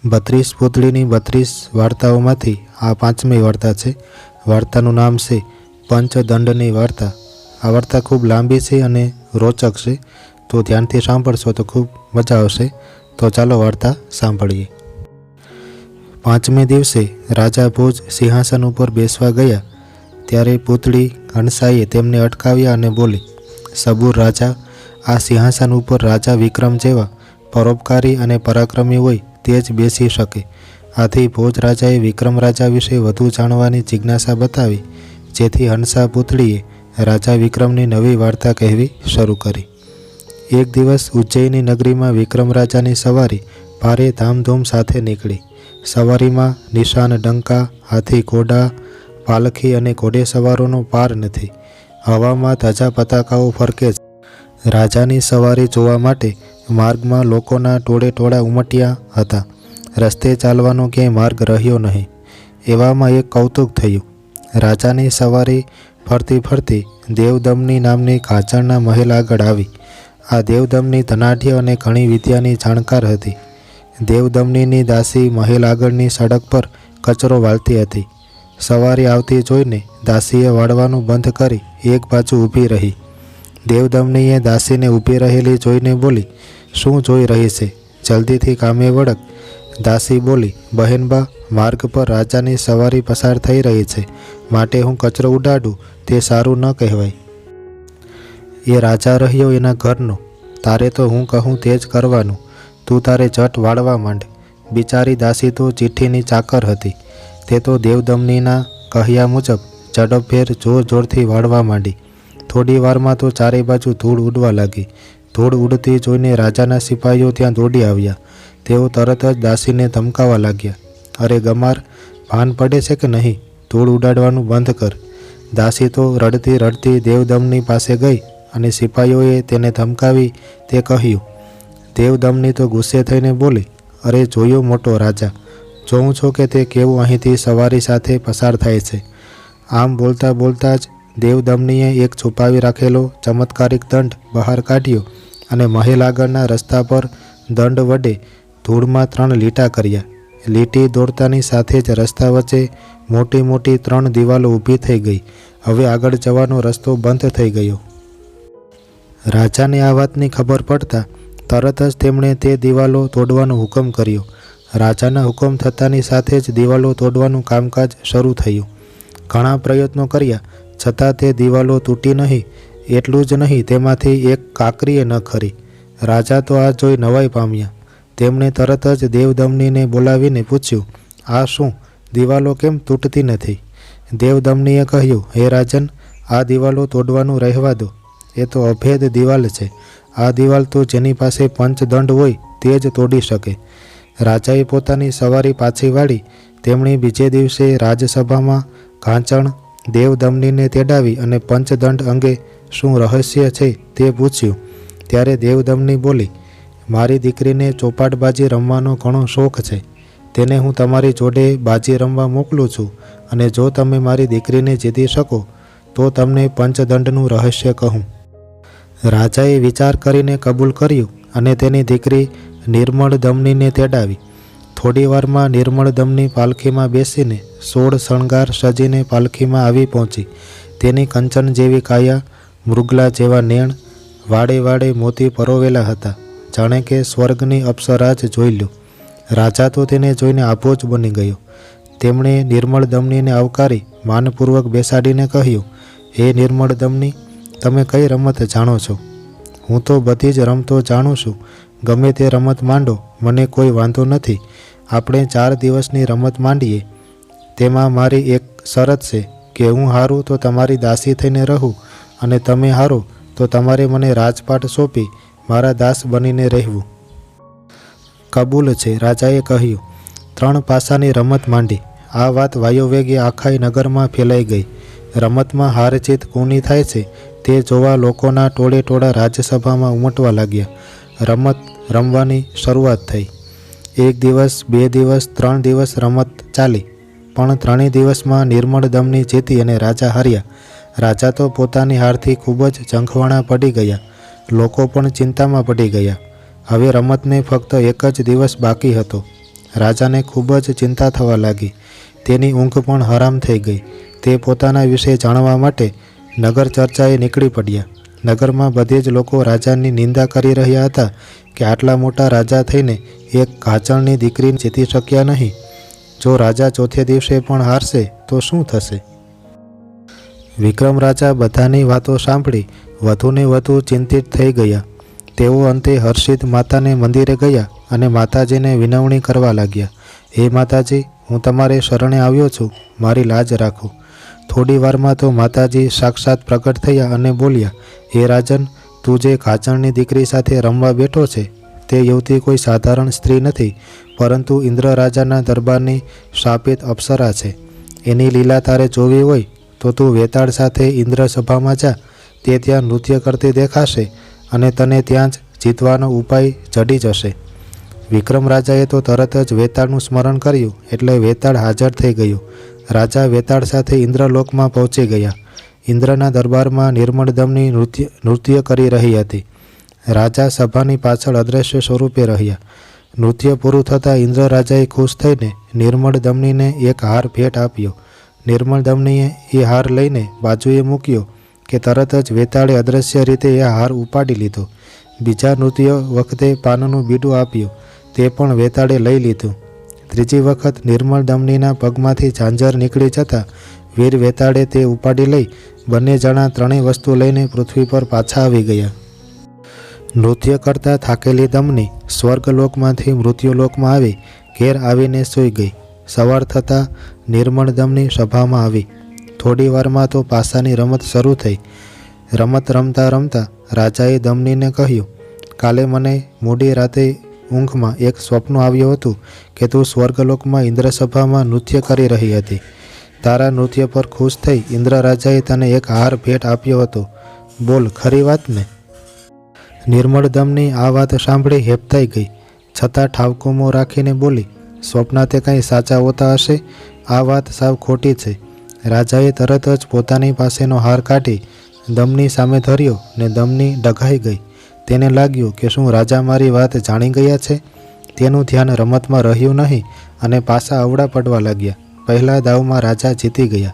32 પૂતળીની 32 વાર્તાઓમાંથી આ 5મી વાર્તા છે। વાર્તાનું નામ છે પંચદંડની વાર્તા। આ વાર્તા ખૂબ લાંબી છે અને રોચક છે, તો ધ્યાનથી સાંભળશો તો ખૂબ મજા આવશે। તો ચાલો વાર્તા સાંભળીએ। 5મે દિવસે રાજા ભોજ સિંહાસન ઉપર બેસવા ગયા, ત્યારે પૂતળી હંસાઈએ તેમને અટકાવ્યા અને બોલી, સબૂર રાજા, આ સિંહાસન ઉપર રાજા વિક્રમ જેવા પરોપકારી અને પરાક્રમી હોય તે જ બેસી શકે। આથી ભોજ રાજાએ વિક્રમ રાજા વિશે વધુ જાણવાની જિજ્ઞાસા બતાવી, જેથી હંસા પૂતળીએ રાજા વિક્રમની નવી વાર્તા કહેવી શરૂ કરી। એક દિવસ ઉજ્જૈની નગરીમાં વિક્રમ રાજાની સવારી ભારે ધામધૂમ સાથે નીકળી। સવારીમાં નિશાન ડંકા, હાથી ઘોડા, પાલખી અને ઘોડેસવારોનો પાર નથી। હવામાં ધજા પતાકાઓ ફરકે છે। રાજાની સવારી જોવા માટે માર્ગમાં લોકોના ટોળે ટોળા ઉમટ્યા હતા। રસ્તે ચાલવાનો ક્યાંય માર્ગ રહ્યો નહીં। એવામાં એક કૌતુક થયું। રાજાની સવારી ફરતી ફરતી દેવદમની નામની કાચણના મહેલ આગળ આવી। આ દેવદમની ધનાઢ્ય અને ઘણી વિદ્યાની જાણકાર હતી। દેવદમનીની દાસી મહેલ આગળની સડક પર કચરો વાળતી હતી। સવારી આવતી જોઈને દાસીએ વાળવાનું બંધ કરી એક બાજુ ઊભી રહી। દેવદમનીએ દાસીને ઊભી રહેલી જોઈને બોલી, શું જોઈ રહી છે? જલ્દીથી કામે વળગ। દાસી બોલી, બહેનબા, માર્ગ પર રાજાની સવારી પસાર થઈ રહી છે, માટે હું કચરો ઉડાડું તે સારું ન કહેવાય। એ રાજા રહ્યો એના ઘરનો, તારે તો હું કહું તે જ કરવાનું। તું તારે જટ વાળવા માંડ। બિચારી દાસી તો ચિઠ્ઠીની ચાકર હતી। તે તો દેવદમનીના કહ્યા મુજબ ઝડપભેર જોર જોરથી વાળવા માંડી। થોડી વારમાં તો ચારે બાજુ ધૂળ ઉડવા લાગી। ધૂળ ઉડતી જોઈને રાજાના સિપાહીઓ ત્યાં દોડી આવ્યા। તેઓ તરત જ દાસીને ધમકાવા લાગ્યા, અરે ગમાર, ભાન પડે છે કે નહીં? ધૂળ ઉડાડવાનું બંધ કર। દાસી તો રડતી રડતી દેવદમની પાસે ગઈ અને સિપાહીઓએ તેને ધમકાવી તે કહ્યું। દેવદમની તો ગુસ્સે થઈને બોલી, અરે જોયો મોટો રાજા, જોઉં છો કે તે કેવું અહીંથી સવારી સાથે પસાર થાય છે। આમ બોલતા બોલતા જ દેવદમનીએ એક છુપાવી રાખેલો ચમત્કારિક દંડ બહાર કાઢ્યો અને મહેલ આગળના રસ્તા પર દંડ વડે ધૂળમાં 3 લીટા કર્યા। લીટી દોડતાની સાથે જ રસ્તા વચ્ચે મોટી મોટી 3 દિવાલો ઊભી થઈ ગઈ। હવે આગળ જવાનો રસ્તો બંધ થઈ ગયો। રાજાને આ વાતની ખબર પડતા તરત જ તેમણે તે દિવાલો તોડવાનો હુકમ કર્યો। રાજાના હુકમ થતાની સાથે જ દિવાલો તોડવાનું કામકાજ શરૂ થયું। ઘણા પ્રયત્નો કર્યા છતાં તે દિવાલો તૂટી નહીં। એટલું જ નહીં, તેમાંથી એક કાંકરીએ ન ખરી। રાજા તો આ જોઈ નવાઈ પામ્યા। તેમણે તરત જ દેવદમનીને બોલાવીને પૂછ્યું, આ શું, દિવાલો કેમ તૂટતી નથી? દેવદમનીએ કહ્યું, હે રાજન, આ દિવાલો તોડવાનું રહેવા દો। એ તો અભેદ દિવાલ છે। આ દિવાલ તો જેની પાસે પંચદંડ હોય તે જ તોડી શકે। રાજાએ પોતાની સવારી પાછી વાળી। તેમણે બીજે દિવસે રાજસભામાં ઘાંચણ દેવદમનીને તેડાવી અને પંચદંડ અંગે શું રહસ્ય છે તે પૂછ્યું। ત્યારે દેવદમની બોલી, મારી દીકરીને ચોપાટબાજી રમવાનો ઘણો શોખ છે। તેને હું તમારી જોડે બાજી રમવા મોકલું છું, અને જો તમે મારી દીકરીને જીતી શકો તો તમને પંચદંડનું રહસ્ય કહું। રાજાએ વિચાર કરીને કબૂલ કર્યું અને તેની દીકરી નિર્મળ દમનીને તેડાવી। થોડી વારમાં નિર્મળ દમની પાલખીમાં બેસીને 16 શણગાર સજીને પાલખીમાં આવી પહોંચી। તેની કંચન જેવી કાયા, મૃગલા જેવા નેણ, વાડે વાડે મોતી પરોવેલા હતા, જાણે કે સ્વર્ગની અપ્સરા જ જોઈ લ્યો। રાજા તો તેને જોઈને આભો જ બની ગયો। તેમણે નિર્મળ દમનીને આવકારી માનપૂર્વક બેસાડીને કહ્યું, હે નિર્મળ દમની, તમે કઈ રમત જાણો છો? હું તો બધી જ રમતો જાણું છું। ગમે તે રમત માંડો, મને કોઈ વાંધો નથી। આપણે 4 દિવસની રમત માંડીએ। તેમાં મારી એક શરત છે કે હું હારું તો તમારી દાસી થઈને રહું, અને તમે હારો તો તમારે મને રાજપાટ સોંપી મારા દાસ બનીને રહેવું। કબૂલ છે, રાજાએ કહ્યું। 3 પાસાની રમત માંડી। આ વાત વાયુવેગે આખાય નગરમાં ફેલાઈ ગઈ। રમતમાં હાર જીત કોની થાય છે તે જોવા લોકોના ટોળે ટોળા રાજસભામાં ઉમટવા લાગ્યા। રમત રમવાની શરૂઆત થઈ। 1 દિવસ, 2 દિવસ, 3 દિવસ રમત ચાલી, પણ 3 દિવસમાં નિર્મળ દમની જીતી અને રાજા હાર્યા। રાજા તો પોતાની હારથી ખૂબ જ ઝંખવાણા પડી ગયા। લોકો પણ ચિંતામાં પડી ગયા। હવે રમતને ફક્ત 1 જ દિવસ બાકી હતો। રાજાને ખૂબ જ ચિંતા થવા લાગી. તેની ઊંઘ પણ હરામ થઈ ગઈ. તે પોતાના વિશે જાણવા માટે નગર ચર્ચાએ નીકળી પડ્યા. નગરમાં બધે જ લોકો રાજાની નિંદા કરી રહ્યા હતા કે આટલા મોટા રાજા થઈને એક ઘાચણની દીકરીને જીતી શક્યા નહીં. જો રાજા ચોથે દિવસે પણ હારશે તો શું થશે? વિક્રમ રાજા બધાની વાતો સાંભળી વધુને વધુ ચિંતિત થઈ ગયા. તેઓ અંતે હર્ષિત માતાને મંદિરે ગયા અને માતાજીને વિનવણી કરવા લાગ્યા. હે માતાજી, હું તમારે શરણે આવ્યો છું, મારી લાજ રાખો. થોડી વારમાં તો માતાજી સાક્ષાત પ્રગટ થયા અને બોલ્યા, હે રાજન, તું જે ઘાચણની દીકરી સાથે રમવા બેઠો છે તે યુવતી કોઈ સાધારણ સ્ત્રી નથી, પરંતુ ઇન્દ્ર રાજાના દરબારની શાપિત અપ્સરા છે. એની લીલા તારે જોવી હોય તો તું વેતાળ સાથે ઇન્દ્ર સભામાં જા. તે ત્યાં નૃત્ય કરતી દેખાશે અને તને ત્યાં જ જીતવાનો ઉપાય જડી જશે. વિક્રમ રાજાએ તો તરત જ વેતાળનું સ્મરણ કર્યું એટલે વેતાળ હાજર થઈ ગયું. રાજા વેતાળ સાથે ઇન્દ્રલોકમાં પહોંચી ગયા. ઇન્દ્રના દરબારમાં નિર્મળ દમની નૃત્ય કરી રહી હતી. રાજા સભાની પાછળ અદ્રશ્ય સ્વરૂપે રહ્યા. નૃત્ય પૂરું થતાં ઇન્દ્ર રાજાએ ખુશ થઈને નિર્મળ દમનીને એક હાર ભેટ આપ્યો. નિર્મળ દમનીએ એ હાર લઈને બાજુએ મૂક્યો કે તરત જ વેતાળે અદ્રશ્ય રીતે એ હાર ઉપાડી લીધો. બીજા નૃત્ય વખતે પાનનું બીડું આપ્યું, તે પણ વેતાળે લઈ લીધું. ત્રીજી વખત નિર્મળ દમનીના પગમાંથી ઝાંઝર નીકળી જતાં વીર વેતાળે તે ઉપાડી લઈ બંને જણા ત્રણેય વસ્તુ લઈને પૃથ્વી પર પાછા આવી ગયા. નૃત્ય કરતાં થાકેલી દમની સ્વર્ગલોકમાંથી મૃત્યુલોકમાં આવી ઘેર આવીને સૂઈ ગઈ. સવાર થતાં નિર્મળ દમની સભામાં આવી. થોડી વારમાં તો પાસાની રમત શરૂ થઈ. રમત રમતા રમતા રાજાએ દમનીને કહ્યું, કાલે મને મોડી રાતે ઊંઘમાં એક સ્વપ્ન આવ્યું હતું કે તું સ્વર્ગલોકમાં ઇન્દ્રસભામાં નૃત્ય કરી રહી હતી. તારા નૃત્ય પર ખુશ થઈ ઇન્દ્ર રાજાએ તને એક હાર ભેટ આપ્યો હતો. બોલ, ખરી વાત ને? નિર્મળ દમની આ વાત સાંભળી હેબતાઈ ગઈ, છતાં ઠાવકો મોં રાખીને બોલી, સ્વપ્ન તે કંઈ સાચા હોતા હશે? આ વાત સાવ ખોટી છે. રાજાએ તરત જ પોતાની પાસેનો હાર કાઢી દમની સામે ધર્યો ને દમની ડઘાઈ ગઈ. તેને લાગ્યું કે શું રાજા મારી વાત જાણી ગયા છે? તેનું ધ્યાન રમતમાં રહ્યું નહીં અને પાસા અવળા પડવા લાગ્યા. પહેલા દાવમાં રાજા જીતી ગયા.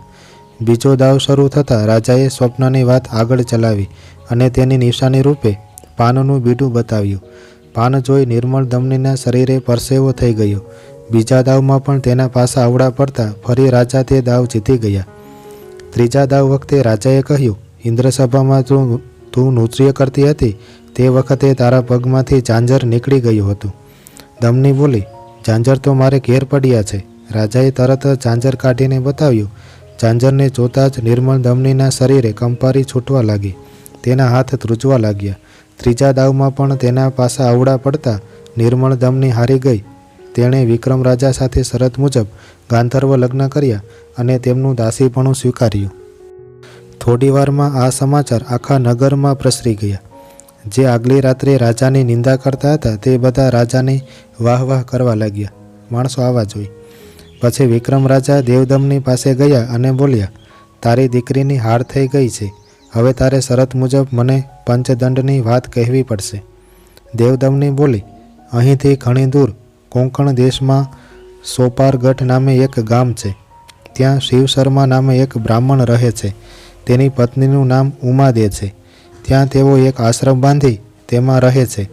બીજો દાવ શરૂ થતાં રાજાએ સ્વપ્નની વાત આગળ ચલાવી અને તેની નિશાની રૂપે પાનનું બીડું બતાવ્યું. પાન જોઈ નિર્મળ દમનીના શરીરે પરસેવો થઈ ગયો. બીજા દાવમાં પણ તેના પાસા અવળા પડતા ફરી રાજા તે દાવ જીતી ગયા. ત્રીજા દાવ વખતે રાજાએ કહ્યું, ઇન્દ્રસભામાં તું નૃત્ય કરતી હતી તે વખતે તારા પગમાંથી ઝાંઝર નીકળી ગયું હતું. દમની બોલી, ઝાંઝર તો મારે ઘેર પડ્યા છે. રાજાએ તરત જ ઝાંઝર કાઢીને બતાવ્યું. ઝાંઝરને જોતાં જ નિર્મળ દમનીના શરીરે કંપારી છૂટવા લાગી. તેના હાથ ધ્રુજવા લાગ્યા. ત્રીજા દાવમાં પણ તેના પાસા અવળા પડતા નિર્મળ દમની હારી ગઈ. તેણે વિક્રમ રાજા સાથે શરત મુજબ ગાંધર્વ લગ્ન કર્યા અને તેમનું દાસીપણું સ્વીકાર્યું. થોડી વારમાં આ સમાચાર આખા નગરમાં પ્રસરી ગયા. જે આગલી રાત્રે રાજાની નિંદા કરતા હતા તે બધા રાજાની વાહ વાહ કરવા લાગ્યા. માણસો આવા જોઈ. પછી વિક્રમ રાજા દેવદમની પાસે ગયા અને બોલ્યા, તારી દીકરીની હાર થઈ ગઈ છે. હવે તારે શરત મુજબ મને પંચદંડની વાત કહેવી પડશે. દેવદમની બોલી, અહીંથી ઘણી દૂર કોંકણ દેશમાં સોપારગઢ નામે એક ગામ છે. ત્યાં શિવ શર્મા નામે એક બ્રાહ્મણ રહે છે. તેની પત્નીનું નામ ઉમાદે છે. ત્યાં તેઓ એક આશ્રમ બાંધી તેમાં રહે છે.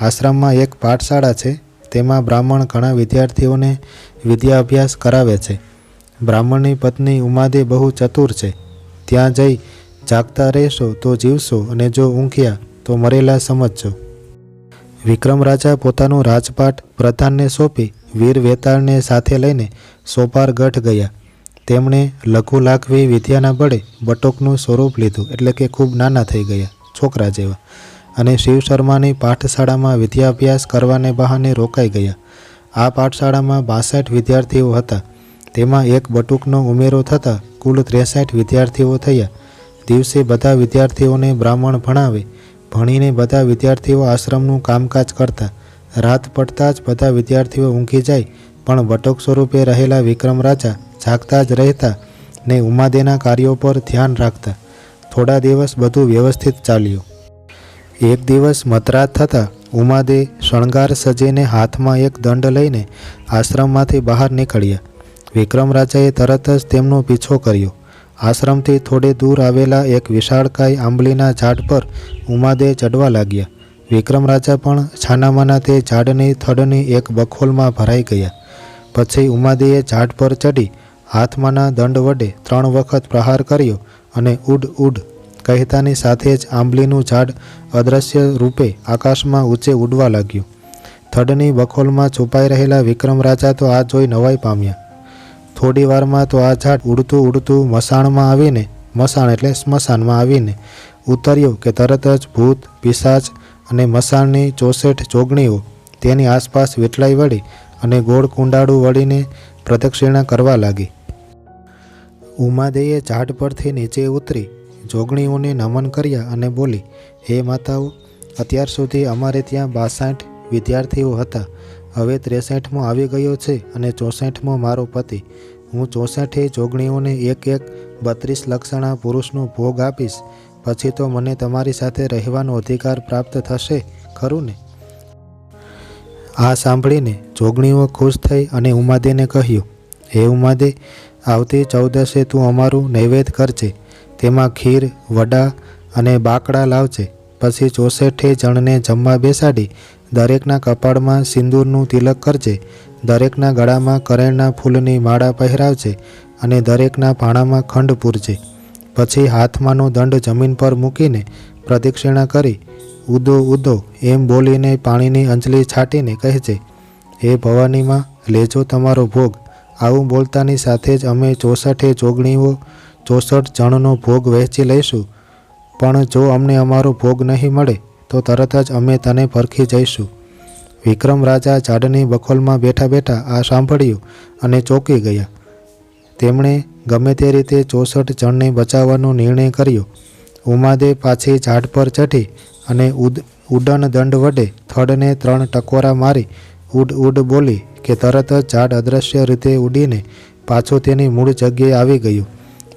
આશ્રમમાં એક પાઠશાળા છે. તેમાં બ્રાહ્મણ ઘણા વિદ્યાર્થીઓને વિદ્યાભ્યાસ કરાવે છે. બ્રાહ્મણની પત્ની ઉમાદે બહુ ચતુર છે. ત્યાં જઈ જાગતા રહેશો તો જીવશો અને જો ઊંઘ્યા તો મરેલા સમજજો. વિક્રમ રાજા પોતાનું રાજપાટ પ્રધાનને સોંપી વીર વેતાળને સાથે લઈને સોપારગઢ ગયા. તેમણે લઘુ લાઘવી વિદ્યાના બળે બટોકનું સ્વરૂપ લીધું, એટલે કે ખૂબ નાના થઈ ગયા, છોકરા જેવા, અને શિવ શર્માની પાઠશાળામાં વિદ્યાભ્યાસ કરવાને બહાને રોકાઈ ગયા. આ પાઠશાળામાં 62 વિદ્યાર્થીઓ હતા. તેમાં એક બટુકનો ઉમેરો થતાં કુલ 63 વિદ્યાર્થીઓ થયા. દિવસે બધા વિદ્યાર્થીઓને બ્રાહ્મણ ભણાવે. ભણીને બધા વિદ્યાર્થીઓ આશ્રમનું કામકાજ કરતા. રાત પડતાં જ બધા વિદ્યાર્થીઓ ઊંઘી જાય, પણ બટોક સ્વરૂપે રહેલા વિક્રમ રાજા જાગતા જ રહેતા ને ઉમાદેના કાર્યો પર ધ્યાન રાખતા. થોડા દિવસ બધું વ્યવસ્થિત ચાલ્યું. એક દિવસ મધરાત થતાં ઉમાદે શણગાર સજીને હાથમાં એક દંડ લઈને આશ્રમમાંથી બહાર નીકળ્યા. વિક્રમ રાજાએ તરત જ તેમનો પીછો કર્યો. આશ્રમથી થોડે દૂર આવેલા એક વિશાળકાય આંબલીના ઝાડ પર ઉમાદે ચડવા લાગ્યા. વિક્રમ રાજા પણ છાનામાના તે ઝાડની થડની એક બખોલમાં ભરાઈ ગયા. પછી ઉમાદેએ ઝાડ પર ચડી હાથમાંના દંડ વડે 3 વખત પ્રહાર કર્યો અને ઉડ ઉડ કહેતાની સાથે જ આંબલીનું ઝાડ અદૃશ્ય રૂપે આકાશમાં ઊંચે ઉડવા લાગ્યું. થડની બખોલમાં છુપાઈ રહેલા વિક્રમ રાજા તો આ જોઈ નવાઈ પામ્યા. થોડી વારમાં તો આ ઝાડ ઉડતું ઉડતું મસાણમાં આવીને, મસાણ એટલે સ્મશાનમાં આવીને ઉતર્યો કે તરત જ ભૂત, પિશાચ અને મસાણની 64 જોગણીઓ તેની આસપાસ વીંટળાઈ વળી અને ગોળ કુંડાળું વળીને પ્રદક્ષિણા કરવા લાગી. ઉમાદેએ ઝાડ પરથી નીચે ઉતરી જોગણીઓને નમન કર્યા અને બોલી, હે માતાઓ, અત્યાર સુધી અમારે ત્યાં 62 વિદ્યાર્થીઓ હતા. હવે 63મો આવી ગયો છે અને 64મો મારો પતિ. હું 64 જોગણીઓને એક એક 32 લક્ષણા પુરુષનો ભોગ આપીશ. પછી તો મને તમારી સાથે રહેવાનો અધિકાર પ્રાપ્ત થશે ખરું ને? આ સાંભળીને જોગણીઓ ખુશ થઈ અને ઉમાદેને કહ્યું, હે ઉમાદે, આવતી 14એ તું અમારું નૈવેદ્ય કરજે. તેમાં ખીર, વડા અને બાકડા લાવજે. પછી 64 જણને જમવા બેસાડી દરેકના કપાળમાં સિંદૂરનું તિલક કરજે. દરેકના ગળામાં કરેણના ફૂલની માળા પહેરાવજે અને દરેકના ભાણામાં ખંડ પૂરજે. પછી હાથમાંનો દંડ જમીન પર મૂકીને પ્રદક્ષિણા કરી ઉદો ઉદો એમ બોલીને પાણીની અંજલી છાંટીને કહેજે, હે ભવાનીમાં, લેજો તમારો ભોગ. આવું બોલતાની સાથે જ અમે 64 જોગણીઓ 64 જણનો ભોગ વહેંચી લઈશું. પણ જો અમને અમારો ભોગ નહીં મળે તો તરત જ અમે તને પરખી જઈશું. વિક્રમ રાજા ઝાડની બખોલમાં બેઠા બેઠા આ સાંભળ્યું અને ચોંકી ગયા. તેમણે ગમે તે રીતે 64 જણને બચાવવાનો નિર્ણય કર્યો. ઉમાદે પાછી ઝાડ પર ચઢી અને ઉડન દંડ વડે થડને 3 ટકોરા મારી ઉડ ઉડ બોલી કે તરત જ ઝાડ અદૃશ્ય રીતે ઉડીને પાછું તેની મૂળ જગ્યાએ આવી ગયું.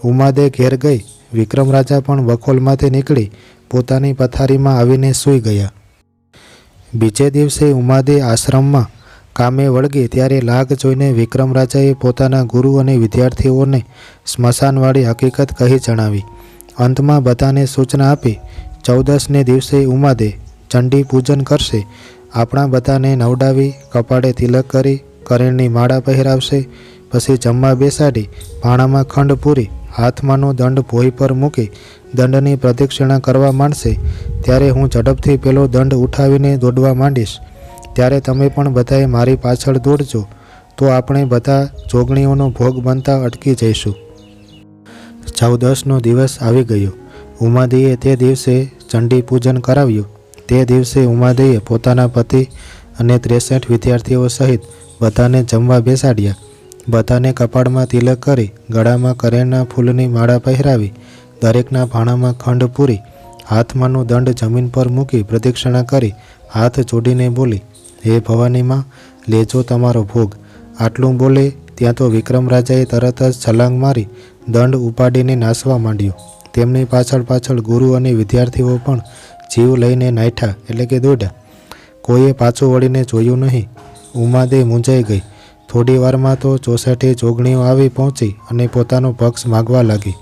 ઉમાદે ઘેર ગઈ. વિક્રમ રાજા પણ બખોલમાંથી નીકળી પોતાની પથારીમાં આવીને સૂઈ ગયા. બીજે દિવસે ઉમાદે આશ્રમમાં કામે વળગી ત્યારે લાગ જોઈને વિક્રમ રાજાએ પોતાના ગુરુ અને વિદ્યાર્થીઓને સ્મશાનવાળી હકીકત કહી જણાવી. અંતમાં બધાને સૂચના આપી, 14ને દિવસે ઉમાદે ચંડી પૂજન કરશે. આપણા બધાને નવડાવી કપાળે તિલક કરી કરેણની માળા પહેરાવશે. પછી જમવા બેસાડી ભાણામાં ખંડ પૂરી હાથમાંનો દંડ ભોંય પર મૂકી દંડની પ્રદક્ષિણા કરવા માંડશે. ત્યારે હું ઝડપથી પેલો દંડ ઉઠાવીને દોડવા માંડીશ. ત્યારે તમે પણ બધાએ મારી પાછળ દોડજો. તો આપણે બધા જોગણીઓનો ભોગ બનતા અટકી જઈશું. 14નો દિવસ આવી ગયો. ઉમાદેએ તે દિવસે ચંડી પૂજન કરાવ્યું. તે દિવસે ઉમાદેએ પોતાના પતિ અને 63 વિદ્યાર્થીઓ સહિત બધાને જમવા બેસાડ્યા. બધાને કપાળમાં તિલક કરી ગળામાં કરેણના ફૂલની માળા પહેરાવી દરેકના ભાણામાં ખંડ પૂરી હાથમાંનો દંડ જમીન પર મૂકી પ્રદક્ષિણા કરી હાથ જોડીને બોલી, હે ભવાનીમાં, લેજો તમારો ભોગ. આટલું બોલે ત્યાં તો વિક્રમ રાજાએ તરત જ છલાંગ મારી દંડ ઉપાડીને નાસવા માંડ્યો. તેમની પાછળ પાછળ ગુરુ અને વિદ્યાર્થીઓ પણ જીવ લઈને નાઠા એટલે કે દોડ્યા. કોઈએ પાછું વળીને જોયું નહીં. ઉમાદે મૂંઝાઈ ગઈ. થોડી વારમાં તો 64 જોગણીઓ આવી પહોંચી અને પોતાનો પક્ષ માગવા લાગી.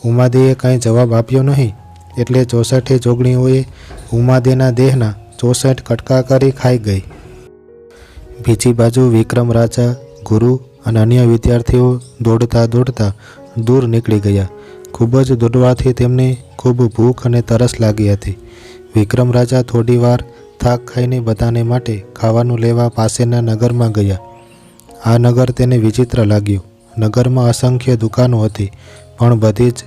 ઉમાદેએ કાંઈ જવાબ આપ્યો નહીં એટલે 64 જોગણીઓએ ઉમાદેના દેહના 64 કટકા કરી ખાઈ ગઈ. બીજી બાજુ વિક્રમ રાજા, ગુરુ અને અન્ય વિદ્યાર્થીઓ દોડતા દોડતા દૂર નીકળી ગયા. ખૂબ જ દોડવાથી તેમને ખૂબ ભૂખ અને તરસ લાગી હતી. વિક્રમ રાજા થોડી વાર થાક ખાઈને બધાને માટે ખાવાનું લેવા પાસેના નગરમાં ગયા. આ નગર તેને વિચિત્ર લાગ્યું. નગરમાં અસંખ્ય દુકાનો હતી પણ બધી જ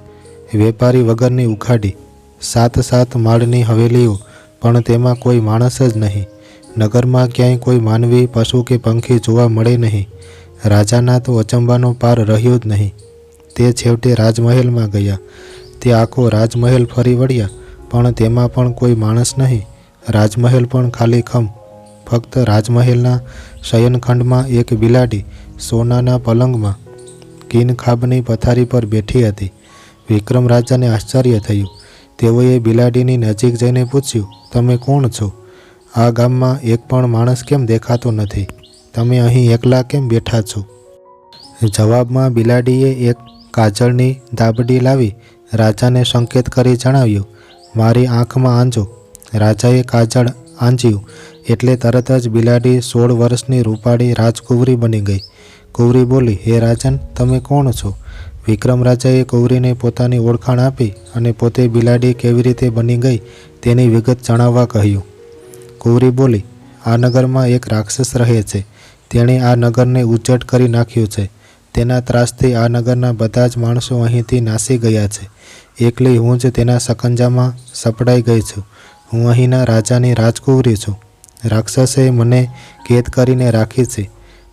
વેપારી વગરની ઉઘાડી. 7 માળની હવેલીઓ પણ તેમાં કોઈ માણસ જ નહીં. નગરમાં ક્યાંય કોઈ માનવી, પશુ કે પંખી જોવા મળે નહીં. રાજાના તો અચંબાનો પાર રહ્યો જ નહીં. તે છેવટે રાજમહેલમાં ગયા. તે આખો રાજમહેલ ફરી વળ્યા પણ તેમાં પણ કોઈ માણસ નહીં. રાજમહેલ પણ ખાલીખમ. ફક્ત રાજમહેલના શયનખંડમાં એક બિલાડી સોનાના પલંગમાં કિનખાબની પથારી પર બેઠી હતી. વિક્રમ રાજાને આશ્ચર્ય થયું. તેઓએ બિલાડીની નજીક જઈને પૂછ્યું, તમે કોણ છો? આ ગામમાં એક પણ માણસ કેમ દેખાતો નથી? તમે અહીં એકલા કેમ બેઠા છો? જવાબમાં બિલાડીએ એક કાજળની દાબડી લાવી રાજાને સંકેત કરી જણાવ્યું, મારી આંખમાં આંજો. રાજાએ કાજળ આંજ્યું એટલે તરત જ બિલાડી 16 વર્ષની રૂપાળી રાજકુંવરી બની ગઈ. કુંવરી બોલી, હે રાજન, તમે કોણ છો? વિક્રમ રાજાએ કુંવરીને પોતાની ઓળખાણ આપી અને પોતે બિલાડી કેવી રીતે બની ગઈ તેની વિગત જણાવવા કહ્યું. કુંવરી બોલી, આ નગરમાં એક રાક્ષસ રહે છે. તેણે આ નગરને ઉજ્જડ કરી નાખ્યું છે. તેના ત્રાસથી આ નગરના બધા જ માણસો અહીંથી નાસી ગયા છે. એકલી હું જ તેના સકંજામાં સપડાઈ ગઈ છું. હું અહીંના રાજાની રાજકુંવરી છું. રાક્ષસે મને કેદ કરીને રાખી છે.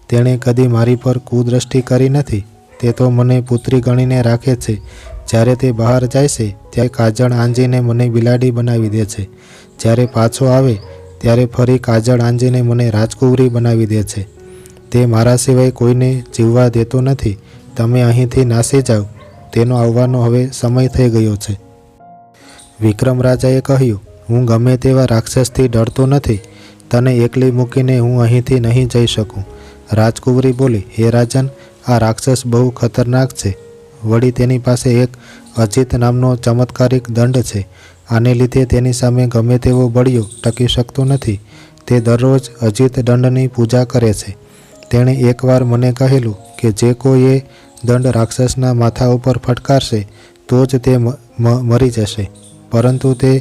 તેણે કદી મારી પર કુદ્રષ્ટિ કરી નથી. તે તો મને પુત્રી ગણીને રાખે છે. જ્યારે તે બહાર જાય છે ત્યારે કાજળ આંજીને મને બિલાડી બનાવી દે છે. જ્યારે પાછો આવે ત્યારે ફરી કાજળ આંજીને મને રાજકુંવરી બનાવી દે છે. તે મારા સિવાય કોઈને જીવવા દેતો નથી. તમે અહીંથી નાસી જાઓ. તેનો આવવાનો હવે સમય થઈ ગયો છે. વિક્રમ રાજાએ કહ્યું, હું ગમે તેવા રાક્ષસથી ડરતો નથી. તને એકલી મૂકીને હું અહીંથી નહીં જઈ શકું. રાજકુંવરી બોલી, હે રાજન, આ રાક્ષસ બહુ ખતરનાક છે. વળી તેની પાસે એક અજીત નામનો ચમત્કારિક દંડ છે. આને લીધે તેની સામે ગમે તેવો બળિયો ટકી શકતો નથી. તે દરરોજ અજીત દંડની પૂજા કરે છે. તેણે એકવાર મને કહેલું કે જે કોઈ એ દંડ રાક્ષસના માથા ઉપર ફટકારશે તો જ તે મરી જશે. પરંતુ તે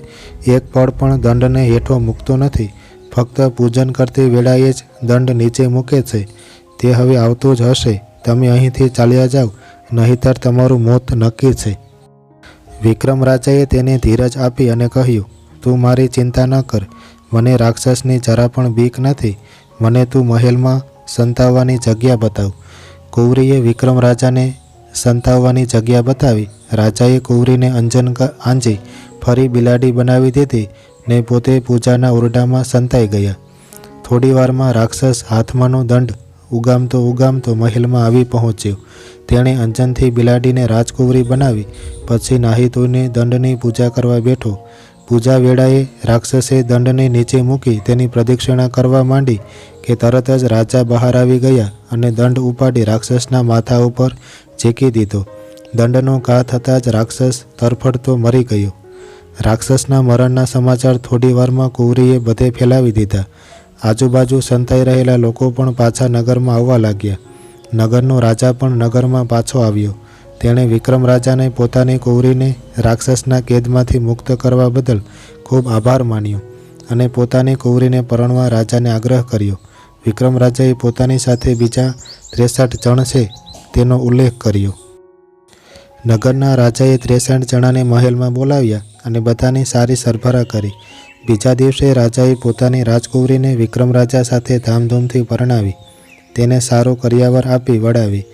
એક પળ પણ દંડને હેઠો મૂકતો નથી. ફક્ત પૂજન કરતી વેળાએ જ દંડ નીચે મૂકે છે. તે હવે આવતો જ હશે. તમે અહીંથી ચાલ્યા જાઓ, નહીંતર તમારું મોત નક્કી છે. વિક્રમ રાજાએ તેને ધીરજ આપી અને કહ્યું, તું મારી ચિંતા ન કર. મને રાક્ષસની જરા પણ બીક નથી. મને તું મહેલમાં સંતાવવાની જગ્યા બતાવ. કુંવરીએ વિક્રમ રાજાને સંતાવવાની જગ્યા બતાવી. રાજાએ કુંવરીને અંજન આંજી ફરી બિલાડી બનાવી દીધી ને પોતે પૂજાના ઓરડામાં સંતાઈ ગયા. થોડી વારમાં રાક્ષસ હાથમાંનો દંડ ઉગામતો મહેલમાં આવી પહોંચ્યો. તેણે અંજનથી બિલાડીને રાજકુંવરી બનાવી. પછી નાહી ધોઈને દંડની પૂજા કરવા બેઠો. પૂજા વેળાએ રાક્ષસે દંડને નીચે મૂકી તેની પ્રદક્ષિણા કરવા માંડી કે તરત જ રાજા બહાર આવી ગયા અને દંડ ઉપાડી રાક્ષસના માથા ઉપર ઝેકી દીધો. દંડનો ઘા થતાં જ રાક્ષસ તરફડતો મરી ગયો. રાક્ષસના મરણના સમાચાર થોડી વારમાં કુંવરીએ બધે ફેલાવી દીધા. આજુબાજુ સંતાઈ રહેલા લોકો પણ પાછા નગરમાં આવવા લાગ્યા. નગરનો રાજા પણ નગરમાં પાછો આવ્યો. તેણે વિક્રમ રાજાને પોતાની કુંવરીને રાક્ષસના કેદમાંથી મુક્ત કરવા બદલ ખૂબ આભાર માન્યો અને પોતાની કુંવરીને પરણવા રાજાને આગ્રહ કર્યો. વિક્રમ રાજાએ પોતાની સાથે બીજા 63 જણ છે તેનો ઉલ્લેખ કર્યો. નગરના રાજાએ 63 જણાને મહેલમાં બોલાવ્યા અને બધાની સારી સરભરા કરી. બીજા દિવસે રાજાએ પોતાની રાજકુંવરીને વિક્રમ રાજા સાથે ધામધૂમથી પરણાવી. તેને સારો કરિયાવર આપી વડાવી.